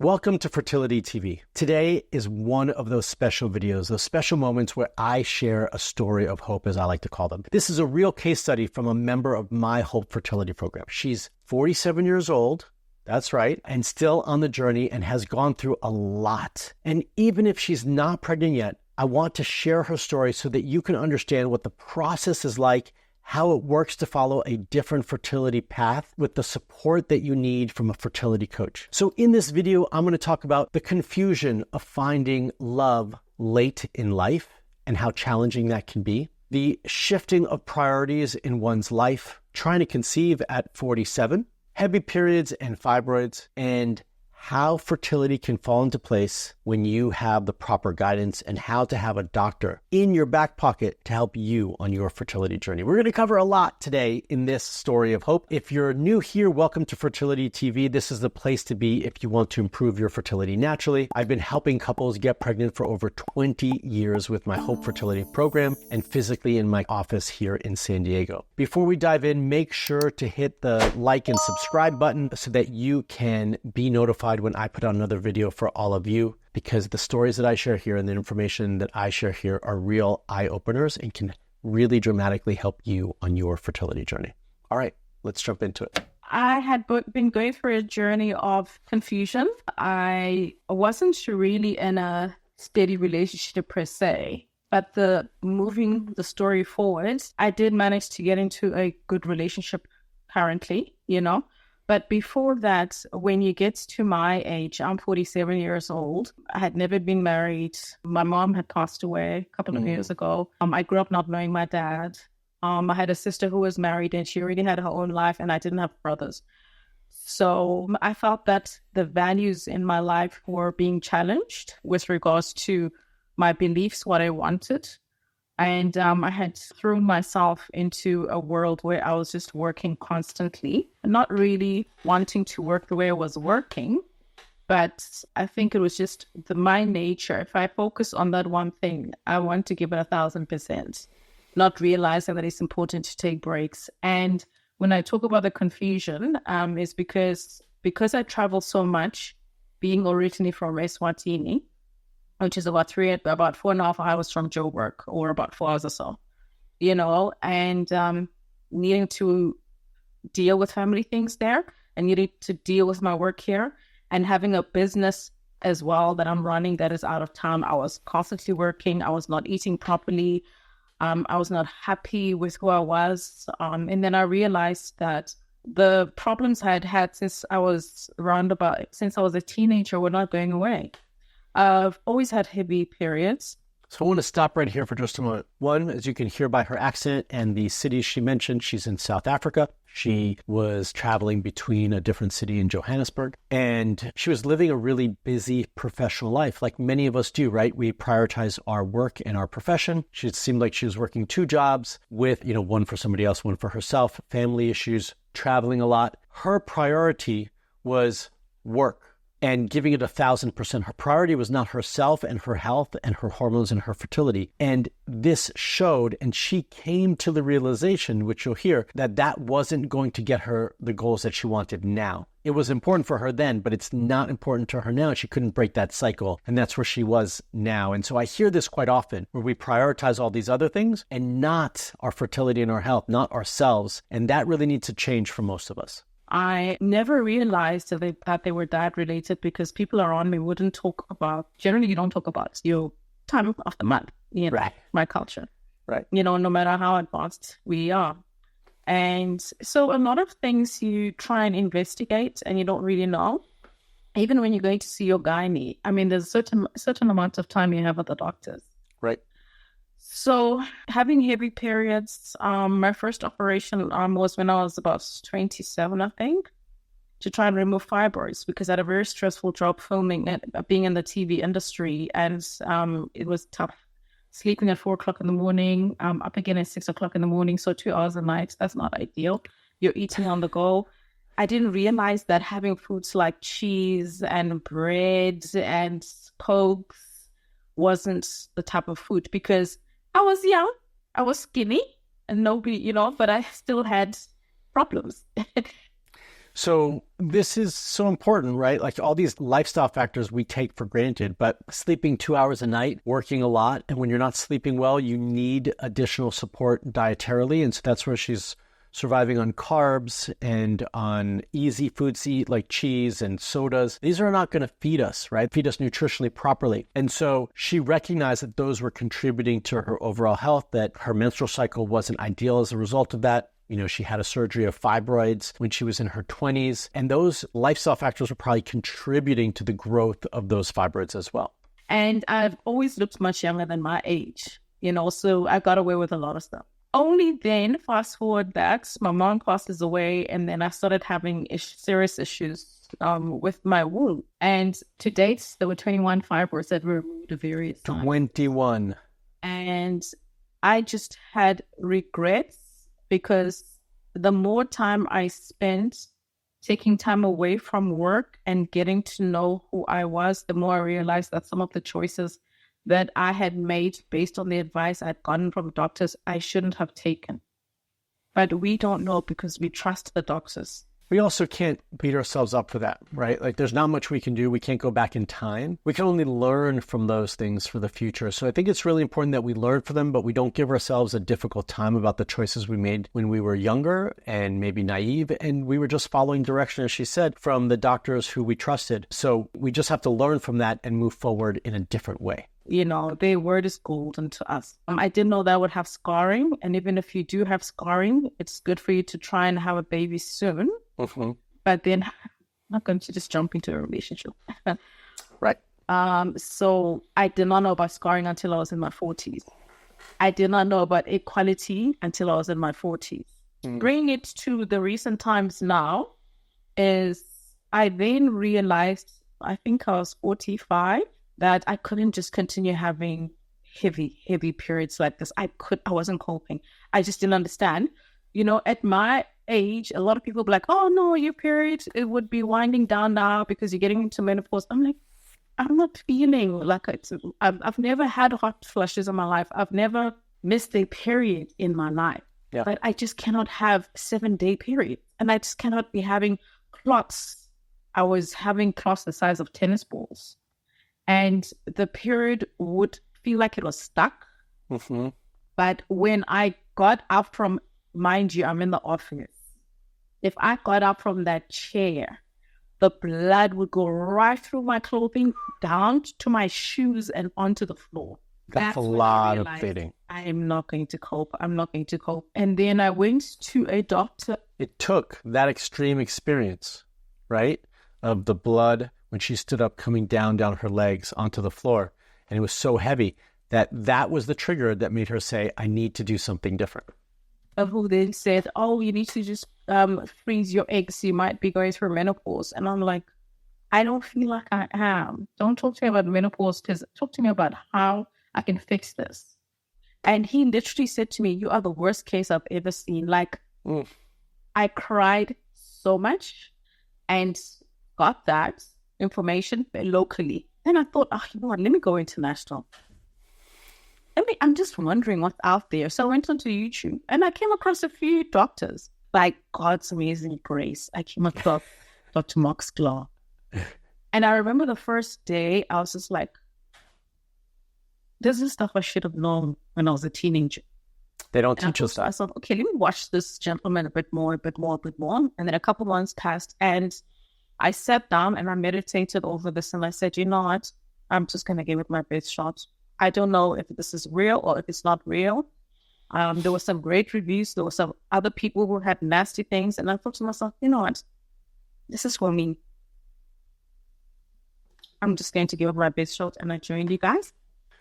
Welcome to Fertility TV. Today is one of those special videos, those special moments where I share a story of hope, as I like to call them. This is a real case study from a member of my Hope Fertility program. She's 47 years old, that's right, and still on the journey and has gone through a lot. And even if she's not pregnant yet, I want to share her story so that you can understand what the process is like, how it works to follow a different fertility path with the support that you need from a fertility coach. So in this video, I'm going to talk about the confusion of finding love late in life and how challenging that can be, the shifting of priorities in one's life, trying to conceive at 47, heavy periods and fibroids, and how fertility can fall into place when you have the proper guidance, and how to have a doctor in your back pocket to help you on your fertility journey. We're going to cover a lot today in this story of hope. If you're new here, welcome to Fertility TV. This is the place to be if you want to improve your fertility naturally. I've been helping couples get pregnant for over 20 years with my Hope Fertility program and physically in my office here in San Diego. Before we dive in, make sure to hit the like and subscribe button so that you can be notified when I put out another video for all of you, because the stories that I share here and the information that I share here are real eye-openers and can really dramatically help you on your fertility journey. All right, let's jump into it. I had been going through a journey of confusion. I wasn't really in a steady relationship per se, but moving the story forward, I did manage to get into a good relationship currently, But before that, when you get to my age, I'm 47 years old. I had never been married. My mom had passed away a couple of years ago. I grew up not knowing my dad. I had a sister who was married and she already had her own life, and I didn't have brothers. So I felt that the values in my life were being challenged with regards to my beliefs, what I wanted. And I had thrown myself into a world where I was just working constantly, not really wanting to work the way I was working. But I think it was just my nature. If I focus on that one thing, I want to give it 1,000%, not realizing that it's important to take breaks. And when I talk about the confusion, is because I travel so much, being originally from Eswatini, which is about 4.5 hours from Joburg, or about 4 hours or so, and needing to deal with family things there, and needing to deal with my work here, and having a business as well that I'm running that is out of town. I was constantly working. I was not eating properly. I was not happy with who I was. And then I realized that the problems I had had since I was a teenager were not going away. I've always had heavy periods. So I want to stop right here for just a moment. One, as you can hear by her accent and the cities she mentioned, she's in South Africa. She was traveling between a different city in Johannesburg, and she was living a really busy professional life, like many of us do, right? We prioritize our work and our profession. It seemed like she was working 2 jobs with, one for somebody else, one for herself, family issues, traveling a lot. Her priority was work and giving it 1,000%. Her priority was not herself and her health and her hormones and her fertility. And this showed, and she came to the realization, which you'll hear, that wasn't going to get her the goals that she wanted now. It was important for her then, but it's not important to her now. She couldn't break that cycle. And that's where she was now. And so I hear this quite often, where we prioritize all these other things and not our fertility and our health, not ourselves. And that really needs to change for most of us. I never realized that they were diet related, because people around me wouldn't talk about, generally you don't talk about your time of the month, right. My culture, right? No matter how advanced we are. And so a lot of things you try and investigate and you don't really know, even when you're going to see your gynae. There's a certain amount of time you have at the doctors. Right. So having heavy periods, my first operation was when I was about 27, I think, to try and remove fibroids, because I had a very stressful job filming and being in the TV industry, and it was tough. Sleeping at 4 o'clock in the morning, up again at 6 o'clock in the morning, so 2 hours a night, that's not ideal. You're eating on the go. I didn't realize that having foods like cheese and bread and Cokes wasn't the type of food, because I was young, I was skinny, and nobody, but I still had problems. So this is so important, right? Like all these lifestyle factors we take for granted, but sleeping 2 hours a night, working a lot. And when you're not sleeping well, you need additional support dietarily. And so that's where she's surviving on carbs and on easy foods to eat like cheese and sodas. These are not going to feed us, right? Feed us nutritionally properly. And so she recognized that those were contributing to her overall health, that her menstrual cycle wasn't ideal as a result of that. You know, she had a surgery of fibroids when she was in her 20s, and those lifestyle factors were probably contributing to the growth of those fibroids as well. And I've always looked much younger than my age, so I got away with a lot of stuff. Only then, fast forward that, my mom passes away, and then I started having serious issues with my womb. And to date, there were 21 fibroids that were removed at various times. 21. And I just had regrets, because the more time I spent taking time away from work and getting to know who I was, the more I realized that some of the choices that I had made based on the advice I'd gotten from doctors, I shouldn't have taken. But we don't know because we trust the doctors. We also can't beat ourselves up for that, right? Like there's not much we can do. We can't go back in time. We can only learn from those things for the future. So I think it's really important that we learn from them, but we don't give ourselves a difficult time about the choices we made when we were younger and maybe naive. And we were just following direction, as she said, from the doctors who we trusted. So we just have to learn from that and move forward in a different way. Their word is golden to us. I didn't know that I would have scarring. And even if you do have scarring, it's good for you to try and have a baby soon. Mm-hmm. But then I'm not going to just jump into a relationship. Right. So I did not know about scarring until I was in my 40s. I did not know about equality until I was in my 40s. Bringing it to the recent times now is I then realized, I think I was 45, that I couldn't just continue having heavy periods like this. I wasn't coping. I just didn't understand. At my age, a lot of people be like, oh no, your period, it would be winding down now because you're getting into menopause. I'm like, I'm not feeling like I've never had hot flushes in my life. I've never missed a period in my life. Yeah. But I just cannot have 7-day periods. And I just cannot be having clots. I was having clots the size of tennis balls. And the period would feel like it was stuck. Mm-hmm. But when I got up from, mind you, I'm in the office. If I got up from that chair, the blood would go right through my clothing, down to my shoes and onto the floor. That's a lot of bleeding. I am not going to cope. I'm not going to cope. And then I went to a doctor. It took that extreme experience, right, of the blood when she stood up coming down her legs onto the floor. And it was so heavy that was the trigger that made her say, I need to do something different. Who then said, oh, you need to just freeze your eggs. You might be going through menopause. And I'm like, I don't feel like I am. Don't talk to me about menopause. Talk to me about how I can fix this. And he literally said to me, you are the worst case I've ever seen. Like, I cried so much and got that information locally. Then I thought, you know what, let me go international. I'm just wondering what's out there. So I went onto YouTube and I came across a few doctors. By God's amazing grace, I came across Dr. Max Clark. And I remember the first day, I was just like, this is stuff I should have known when I was a teenager. They don't teach us that. I thought, okay, let me watch this gentleman a bit more. And then a couple months passed and I sat down and I meditated over this and I said, you know what? I'm just going to give it my best shot. I don't know if this is real or if it's not real. There were some great reviews. There were some other people who had nasty things. And I thought to myself, you know what? This is for me. I'm just going to give it my best shot. And I joined you guys.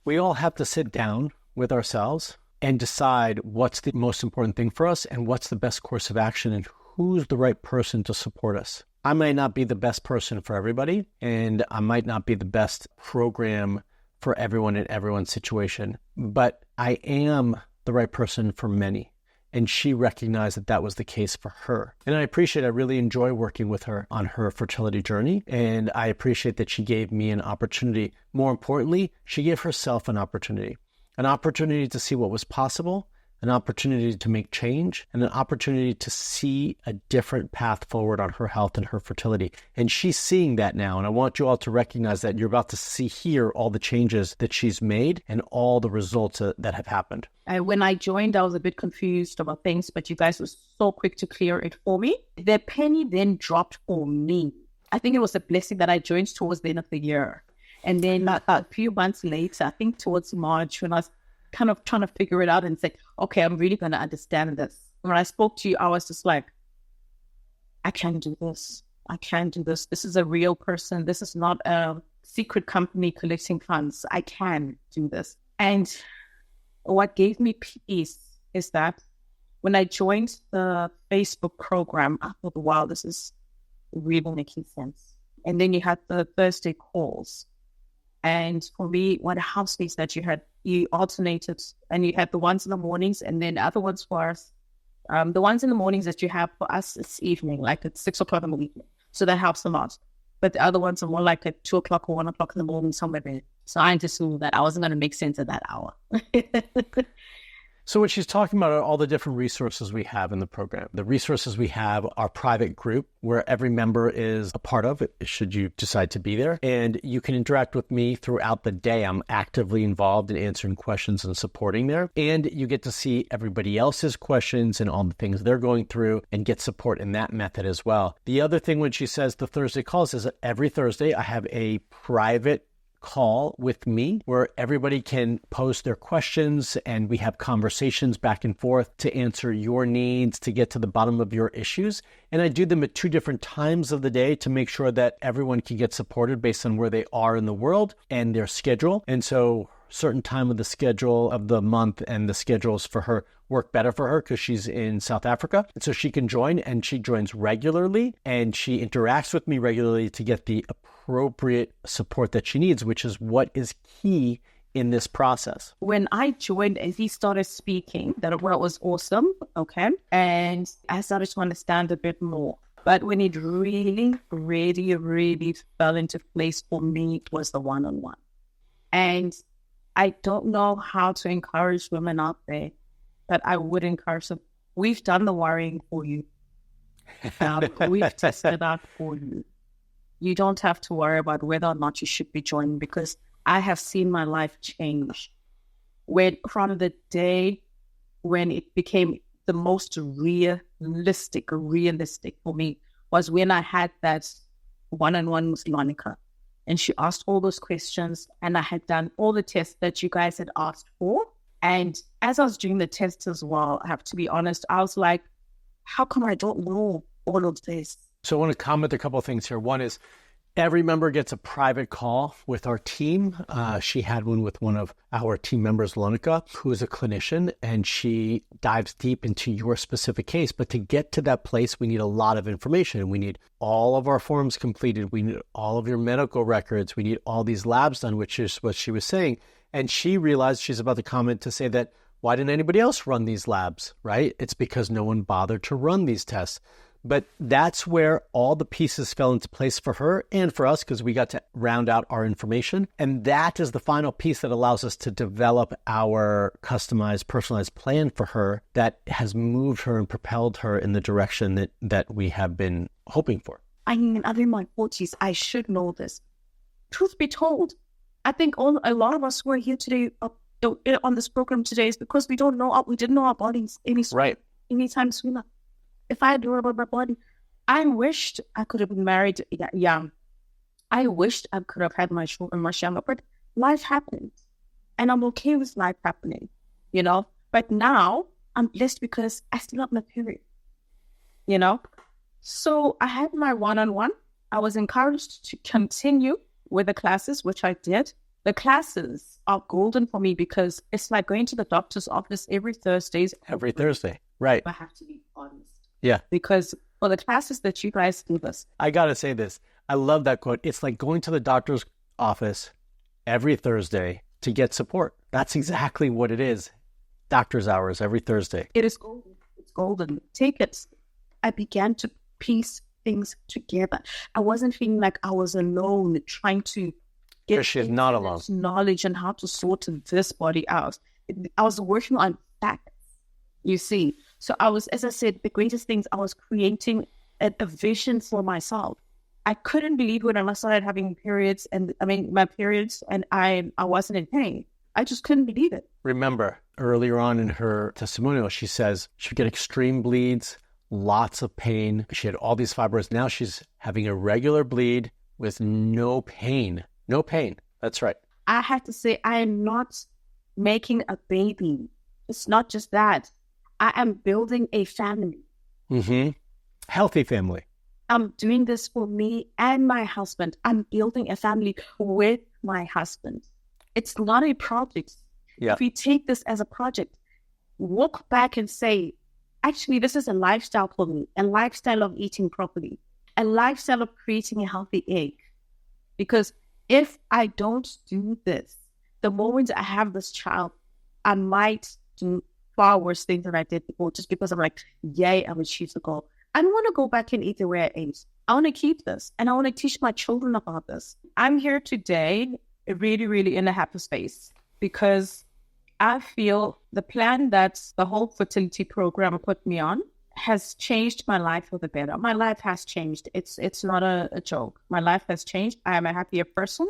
We all have to sit down with ourselves and decide what's the most important thing for us and what's the best course of action and who's the right person to support us. I might not be the best person for everybody, and I might not be the best program for everyone in everyone's situation, but I am the right person for many. And she recognized that that was the case for her. And I really enjoy working with her on her fertility journey. And I appreciate that she gave me an opportunity. More importantly, she gave herself an opportunity to see what was possible, an opportunity to make change, and an opportunity to see a different path forward on her health and her fertility. And she's seeing that now. And I want you all to recognize that you're about to see here all the changes that she's made and all the results that have happened. When I joined, I was a bit confused about things, but you guys were so quick to clear it for me. The penny then dropped for me. I think it was a blessing that I joined towards the end of the year. And then a few months later, I think towards March, when I was kind of trying to figure it out and say, okay, I'm really going to understand this. When I spoke to you, I was just like, I can't do this. I can't do this. This is a real person. This is not a secret company collecting funds. I can do this. And what gave me peace is that when I joined the Facebook program, I thought, wow, this is really making sense. And then you had the Thursday calls. And for me, what helps me is that you alternated, and you had the ones in the mornings and then other ones for us. The ones in the mornings that you have for us, it's evening, like at 6 o'clock in the evening. So that helps a lot. But the other ones are more like at 2 o'clock or 1 o'clock in the morning, somewhere there. So I just knew that I wasn't going to make sense at that hour. So what she's talking about are all the different resources we have in the program. The resources we have are private group where every member is a part of it, should you decide to be there. And you can interact with me throughout the day. I'm actively involved in answering questions and supporting there. And you get to see everybody else's questions and all the things they're going through and get support in that method as well. The other thing when she says the Thursday calls is that every Thursday I have a private call with me where everybody can post their questions and we have conversations back and forth to answer your needs, to get to the bottom of your issues. And I do them at 2 different times of the day to make sure that everyone can get supported based on where they are in the world and their schedule. And so certain time of the schedule of the month and the schedules for her work better for her because she's in South Africa. And so she can join, and she joins regularly and she interacts with me regularly to get the appropriate support that she needs, which is what is key in this process. When I joined and he started speaking, that was awesome. Okay. And I started to understand a bit more. But when it really, really, really fell into place for me, it was the one-on-one. And I don't know how to encourage women out there, but I would encourage them. We've done the worrying for you. We've tested out for you. You don't have to worry about whether or not you should be joining, because I have seen my life change. From the day when it became the most realistic for me was when I had that one-on-one with Monica. And she asked all those questions, and I had done all the tests that you guys had asked for. And as I was doing the tests as well, I have to be honest, I was like, how come I don't know all of this? So I want to comment a couple of things here. One is every member gets a private call with our team. She had one with one of our team members, Lonica, who is a clinician, and she dives deep into your specific case. But to get to that place, we need a lot of information. We need all of our forms completed. We need all of your medical records. We need all these labs done, which is what she was saying. And she realized, she's about to comment to say that, why didn't anybody else run these labs, right? It's because no one bothered to run these tests. But that's where all the pieces fell into place for her and for us, because we got to round out our information. And that is the final piece that allows us to develop our customized, personalized plan for her that has moved her and propelled her in the direction that we have been hoping for. I'm in my 40s. I should know this. Truth be told, I think a lot of us who are here today on this program today is because we didn't know our bodies anytime sooner. If I had known about my body, I wished I could have been married young. I wished I could have had my children much younger, but life happened. And I'm okay with life happening, you know? But now I'm blessed because I still have my period, you know? So I had my one-on-one. I was encouraged to continue with the classes, which I did. The classes are golden for me because it's like going to the doctor's office every Thursday. Every Thursday, right. I have to be honest. Yeah. Because for the classes that you guys give us. I got to say this. I love that quote. It's like going to the doctor's office every Thursday to get support. That's exactly what it is. Doctor's hours every Thursday. It is golden. It's golden. Take it. I began to piece things together. I wasn't feeling like I was alone trying to get she's not alone. Knowledge and how to sort this body out. I was working on facts. you see. So I was, as I said, the greatest things, I was creating a vision for myself. I couldn't believe when I started having periods and my periods, and I wasn't in pain. I just couldn't believe it. Remember, earlier on in her testimonial, she says she would get extreme bleeds, lots of pain. She had all these fibroids. Now she's having a regular bleed with no pain. No pain. That's right. I had to say, I am not making a baby. It's not just that. I am building a family. Mm-hmm. Healthy family. I'm doing this for me and my husband. I'm building a family with my husband. It's not a project. Yeah. If we take this as a project, walk back and say, actually, this is a lifestyle for me, a lifestyle of eating properly, a lifestyle of creating a healthy egg. Because if I don't do this, the moment I have this child, I might do far worse things than I did before, just because I'm like, yay, I've achieved the goal. I don't want to go back and eat the way I ate. I want to keep this, and I want to teach my children about this. I'm here today really, really in a happy space because I feel the plan that the whole fertility program put me on has changed my life for the better. My life has changed. It's not a joke. My life has changed. I am a happier person.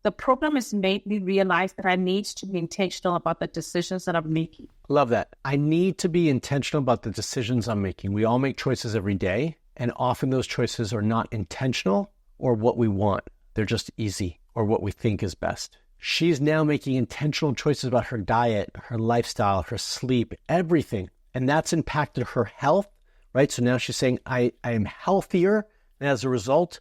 The program has made me realize that I need to be intentional about the decisions that I'm making. Love that. I need to be intentional about the decisions I'm making. We all make choices every day, and often those choices are not intentional or what we want. They're just easy or what we think is best. She's now making intentional choices about her diet, her lifestyle, her sleep, everything. And that's impacted her health, right? So now she's saying, I am healthier. And as a result,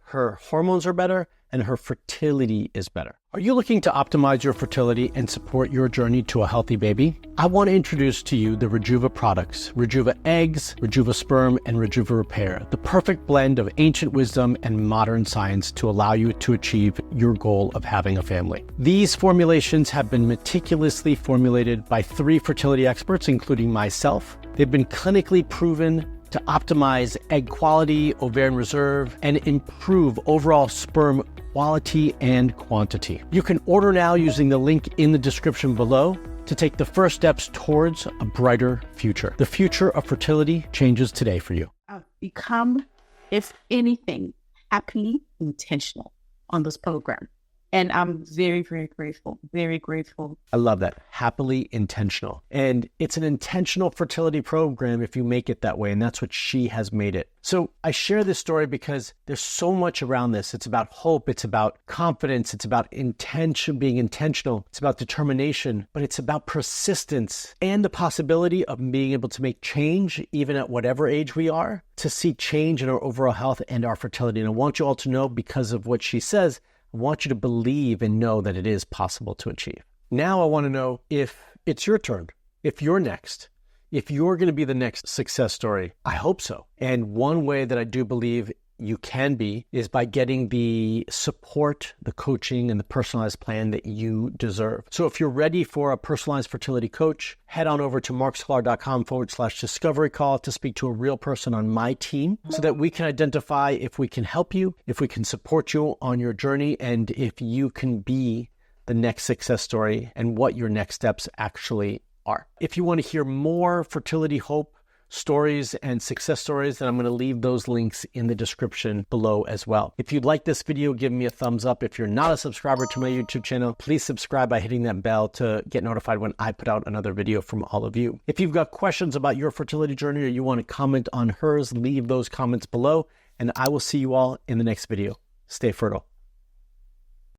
her hormones are better and her fertility is better. Are you looking to optimize your fertility and support your journey to a healthy baby? I want to introduce to you the Rejuva products, Rejuva eggs, Rejuva sperm, and Rejuva repair, the perfect blend of ancient wisdom and modern science to allow you to achieve your goal of having a family. These formulations have been meticulously formulated by 3 fertility experts, including myself. They've been clinically proven to optimize egg quality, ovarian reserve, and improve overall sperm quality and quantity. You can order now using the link in the description below to take the first steps towards a brighter future. The future of fertility changes today for you. I've become, if anything, happily intentional on this program. And I'm very, very grateful, very grateful. I love that. Happily intentional. And it's an intentional fertility program if you make it that way. And that's what she has made it. So I share this story because there's so much around this. It's about hope. It's about confidence. It's about intention, being intentional. It's about determination, but it's about persistence and the possibility of being able to make change, even at whatever age we are, to see change in our overall health and our fertility. And I want you all to know, because of what she says, I want you to believe and know that it is possible to achieve. Now I want to know if it's your turn, if you're next, if you're going to be the next success story. I hope so. And one way that I do believe you can be is by getting the support, the coaching, and the personalized plan that you deserve. So if you're ready for a personalized fertility coach, head on over to marksklar.com/discovery call to speak to a real person on my team so that we can identify if we can help you, if we can support you on your journey, and if you can be the next success story and what your next steps actually are. If you want to hear more fertility hope stories and success stories, then I'm going to leave those links in the description below as well. If you'd like this video, give me a thumbs up. If you're not a subscriber to my YouTube channel, please subscribe by hitting that bell to get notified when I put out another video from all of you. If you've got questions about your fertility journey or you want to comment on hers, leave those comments below, and I will see you all in the next video. Stay fertile.